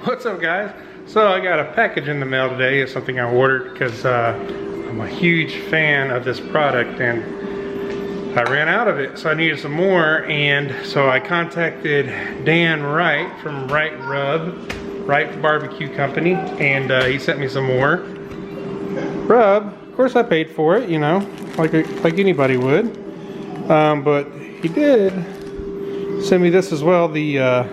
What's up, guys? So I got a package in the mail today. It's something I ordered because I'm a huge fan of this product and I ran out of it, so I needed some more. And so I contacted Dan Wright from Wright BBQ company, and he sent me some more rub. Of course I paid for it, you know, like anybody would. But he did send me this as well, the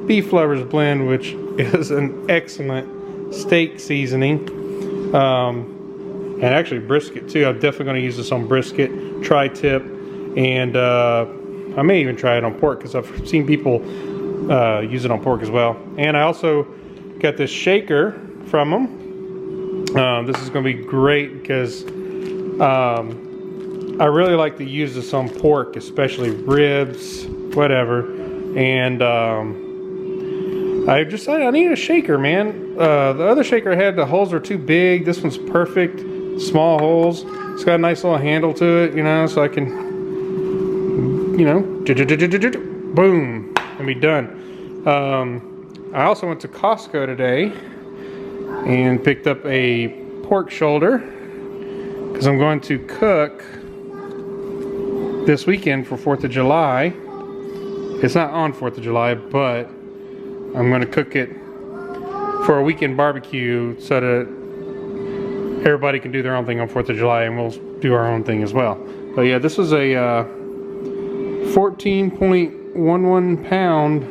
Beef Lovers Blend, which is an excellent steak seasoning, and actually brisket too. I'm definitely going to use this on brisket, tri-tip, and I may even try it on pork because I've seen people use it on pork as well. And I also got this shaker from them. This is going to be great because I really like to use this on pork, especially ribs, whatever. And I decided I need a shaker, man. The other shaker I had, the holes are too big. This one's perfect, small holes. It's got a nice little handle to it, you know, so I can, you know, boom, and be done. I also went to Costco today and picked up a pork shoulder because I'm going to cook this weekend for 4th of July. It's not on 4th of July, but I'm going to cook it for a weekend barbecue so that everybody can do their own thing on 4th of July, and we'll do our own thing as well. But yeah, this was a 14.11 pound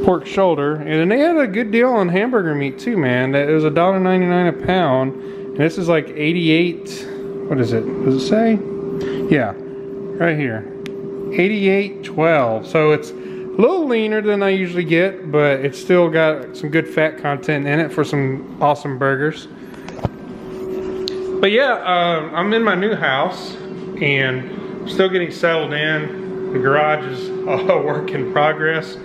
pork shoulder, and they had a good deal on hamburger meat too, man. It was $1.99 a pound, and this is like 88. What is it? Does it say? Yeah, right here, 88.12. So it's a little leaner than I usually get, but it's still got some good fat content in it for some awesome burgers. But yeah, I'm in my new house and I'm still getting settled in. The garage is a work in progress.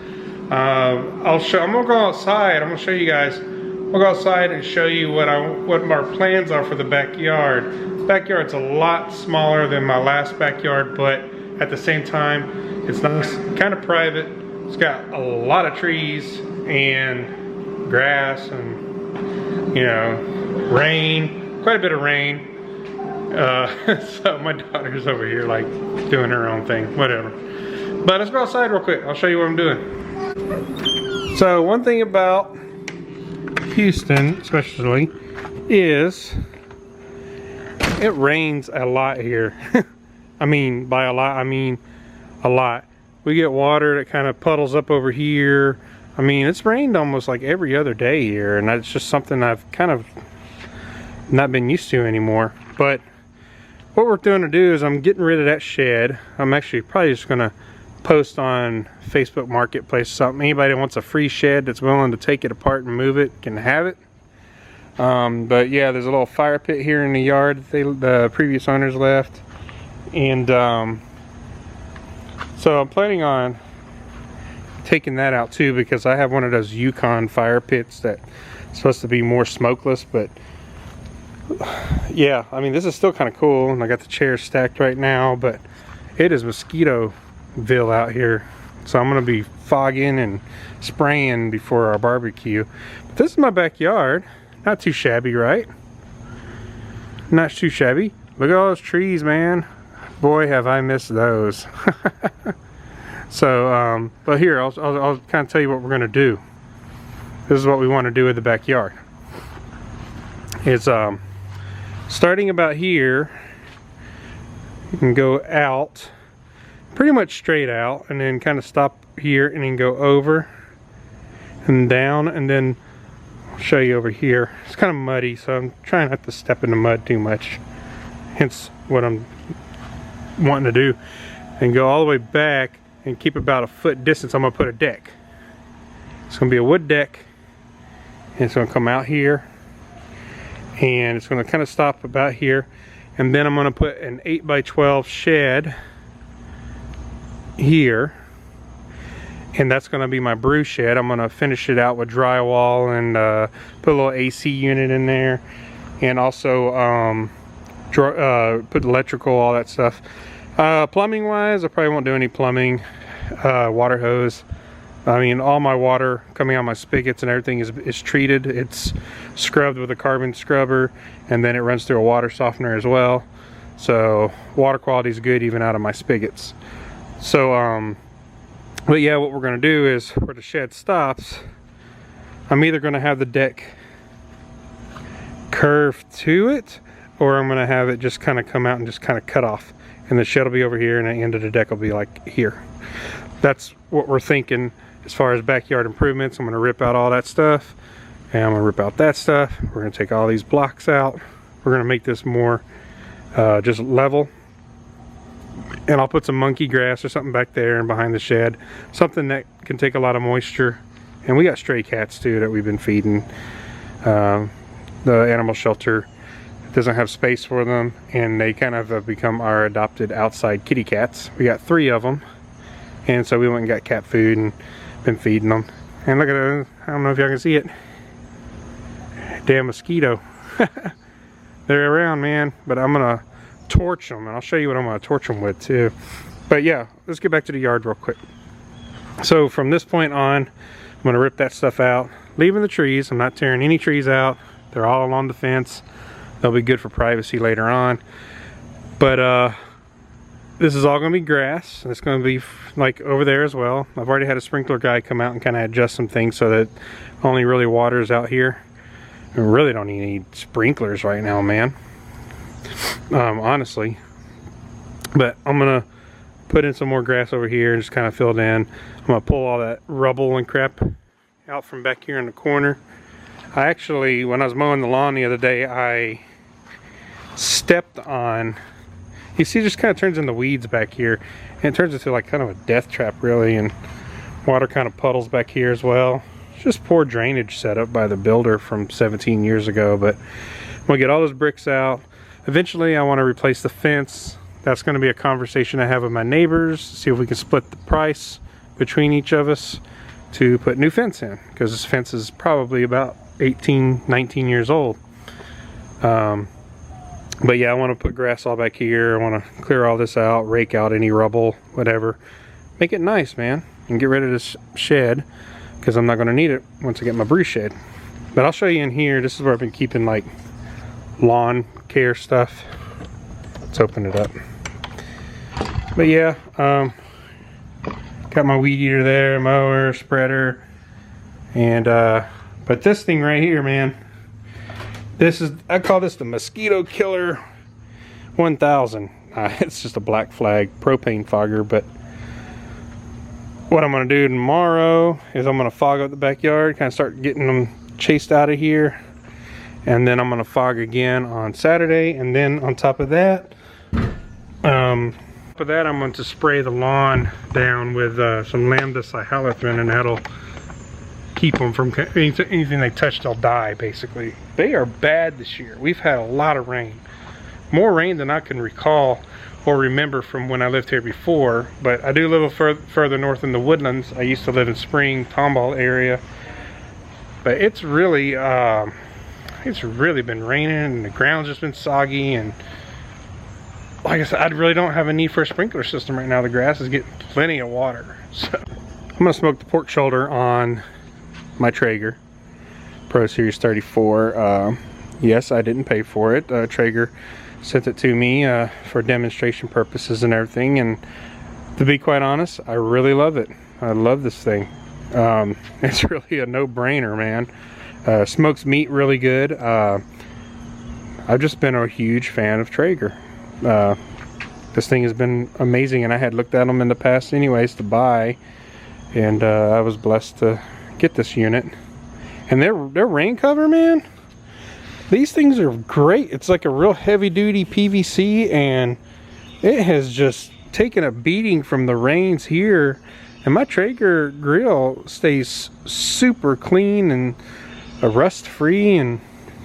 I'm gonna go outside. I'm gonna show you guys. We'll go outside and show you what our plans are for the backyard. The backyard's a lot smaller than my last backyard, but at the same time, it's nice, kind of private. It's got a lot of trees and grass and, you know, rain, quite a bit of rain. So my daughter's over here like doing her own thing, whatever. But let's go outside real quick. I'll show you what I'm doing. So one thing about Houston especially is it rains a lot here. I mean, by a lot, I mean a lot. We get water that kind of puddles up over here. I mean, it's rained almost like every other day here, and that's just something I've kind of not been used to anymore. But what we're going to do is I'm getting rid of that shed. I'm actually probably just going to post on Facebook Marketplace something. Anybody that wants a free shed that's willing to take it apart and move it can have it. But yeah, there's a little fire pit here in the yard that the previous owners left. And so I'm planning on taking that out too, because I have one of those Yukon fire pits that's supposed to be more smokeless. But yeah, I mean, this is still kind of cool, and I got the chairs stacked right now, but it is Mosquitoville out here, so I'm gonna be fogging and spraying before our barbecue. But this is my backyard. Not too shabby, right? Not too shabby. Look at all those trees, man. Boy, have I missed those. So but here, I'll kind of tell you what we're gonna do. This is what we want to do with the backyard. It's starting about here, you can go out pretty much straight out, and then kind of stop here and then go over and down, and then I'll show you over here. It's kind of muddy, so I'm trying not to step in the mud too much, hence what I'm wanting to do, and go all the way back and keep about a foot distance. I'm gonna put a deck. It's gonna be a wood deck, and it's gonna come out here, and it's gonna kind of stop about here, and then I'm gonna put an 8x12 shed here, and that's gonna be my brew shed. I'm gonna finish it out with drywall and put a little AC unit in there, and also put electrical, all that stuff. Plumbing wise, I probably won't do any plumbing. Water hose, I mean, all my water coming out my spigots and everything is treated. It's scrubbed with a carbon scrubber, and then it runs through a water softener as well. So water quality is good even out of my spigots. So but yeah, what we're going to do is where the shed stops, I'm either going to have the deck curve to it, or I'm going to have it just kind of come out and just kind of cut off, and the shed will be over here and the end of the deck will be like here. That's what we're thinking as far as backyard improvements. I'm going to rip out all that stuff, and I'm going to rip out that stuff. We're going to take all these blocks out. We're going to make this more just level, and I'll put some monkey grass or something back there and behind the shed, something that can take a lot of moisture. And we got stray cats too that we've been feeding. The animal shelter doesn't have space for them, and they kind of have become our adopted outside kitty cats. We got 3 of them, and so we went and got cat food and been feeding them. And look at it, I don't know if y'all can see it. Damn mosquito. They're around, man, but I'm gonna torch them, and I'll show you what I'm gonna torch them with too. But yeah, let's get back to the yard real quick. So from this point on, I'm gonna rip that stuff out, leaving the trees. I'm not tearing any trees out. They're all along the fence. They'll be good for privacy later on. But this is all going to be grass, and it's going to be like over there as well. I've already had a sprinkler guy come out and kind of adjust some things so that only really waters out here. We really don't need sprinklers right now, man. Honestly. But I'm going to put in some more grass over here and just kind of fill it in. I'm going to pull all that rubble and crap out from back here in the corner. I actually, when I was mowing the lawn the other day, I stepped on, you see, it just kind of turns into weeds back here, and it turns into like kind of a death trap really, and water kind of puddles back here as well. It's just poor drainage set up by the builder from 17 years ago. But I'm gonna get all those bricks out. Eventually I want to replace the fence. That's going to be a conversation I have with my neighbors, see if we can split the price between each of us to put new fence in, because this fence is probably about 18, 19 years old. But yeah, I want to put grass all back here. I want to clear all this out, rake out any rubble, whatever. Make it nice, man, and get rid of this shed, because I'm not going to need it once I get my brew shed. But I'll show you in here. This is where I've been keeping like lawn care stuff. Let's open it up. But yeah, got my weed eater there, mower, spreader, and but this thing right here, man, this is, I call this the Mosquito Killer 1000. It's just a black flag propane fogger. But what I'm going to do tomorrow is I'm going to fog up the backyard, kind of start getting them chased out of here, and then I'm going to fog again on Saturday. And then on top of that, I'm going to spray the lawn down with some lambda cyhalothrin, and that'll keep them from anything they touch, they'll die basically. They are bad this year. We've had a lot of rain, more rain than I can recall or remember from when I lived here before. But I do live a further north in the Woodlands. I used to live in Spring, Tomball area, but it's really been raining, and the ground's just been soggy. And like I said, I really don't have a need for a sprinkler system right now. The grass is getting plenty of water. So I'm gonna smoke the pork shoulder on my Traeger Pro Series 34. Yes, I didn't pay for it. Traeger sent it to me for demonstration purposes and everything, and to be quite honest, I really love it. I love this thing. It's really a no-brainer, man. Smokes meat really good. I've just been a huge fan of Traeger. This thing has been amazing, and I had looked at them in the past anyways to buy, and I was blessed to get this unit. And their rain cover, man, these things are great. It's like a real heavy-duty PVC, and it has just taken a beating from the rains here. And my Traeger grill stays super clean and rust-free. And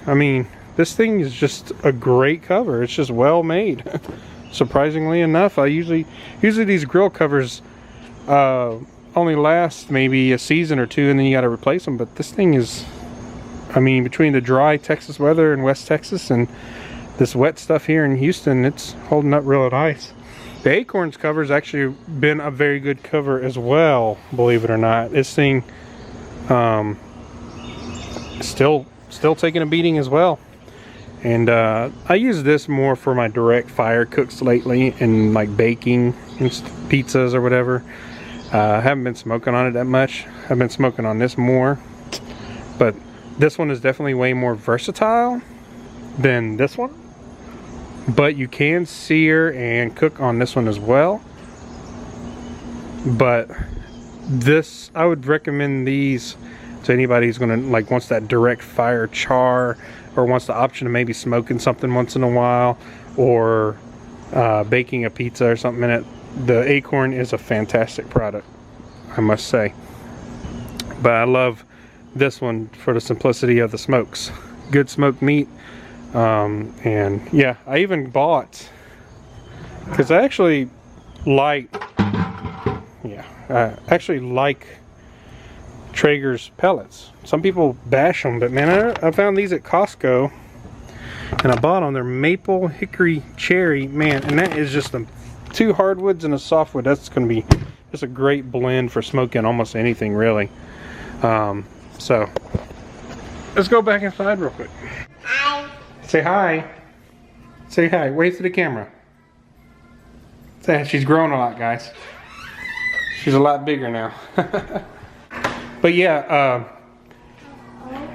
I mean, this thing is just a great cover. It's just well made. Surprisingly enough, usually these grill covers only last maybe a season or two, and then you got to replace them. But this thing is, I mean, between the dry Texas weather in West Texas and this wet stuff here in Houston, it's holding up real nice. The Acorns cover's actually been a very good cover as well, believe it or not. This thing still taking a beating as well. And I use this more for my direct fire cooks lately, and like baking and pizzas or whatever. I haven't been smoking on it that much. I've been smoking on this more, but this one is definitely way more versatile than this one. But you can sear and cook on this one as well. But this, I would recommend these to anybody who's gonna like wants that direct fire char, or wants the option of maybe smoking something once in a while, or baking a pizza or something in it. The Acorn is a fantastic product, I must say. But I love this one for the simplicity of the smokes. Good smoked meat. And yeah, I even bought, because I actually like, I actually like Traeger's pellets. Some people bash them, but man, I found these at Costco, and I bought them. They're maple, hickory, cherry, man, and that is just the 2 hardwoods and a softwood. That's going to be just a great blend for smoking almost anything, really. So let's go back inside real quick. Hi. Say hi. Say hi. Wave to the camera. Say, she's grown a lot, guys. She's a lot bigger now. But yeah,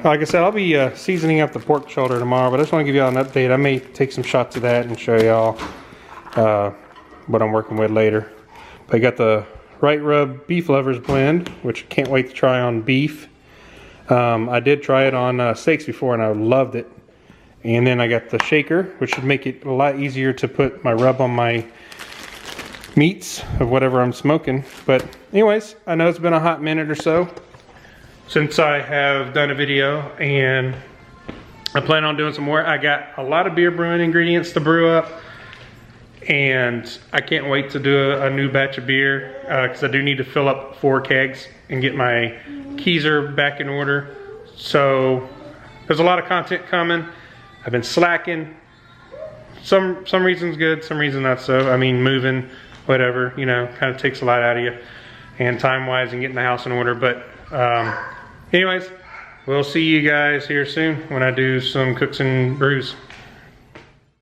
like I said, I'll be seasoning up the pork shoulder tomorrow, but I just want to give y'all an update. I may take some shots of that and show y'all what I'm working with later. But I got the Right Rub Beef Lovers blend, which I can't wait to try on beef. I did try it on steaks before, and I loved it. And then I got the shaker, which should make it a lot easier to put my rub on my meats of whatever I'm smoking. But anyways, I know it's been a hot minute or so since I have done a video, and I plan on doing some more. I got a lot of beer brewing ingredients to brew up, and I can't wait to do a new batch of beer, because I do need to fill up 4 kegs and get my keezer back in order. So there's a lot of content coming. I've been slacking. Some reasons good, some reasons not so. I mean, moving, whatever, you know, kind of takes a lot out of you, and time-wise, and getting the house in order. But anyways, we'll see you guys here soon when I do some cooks and brews.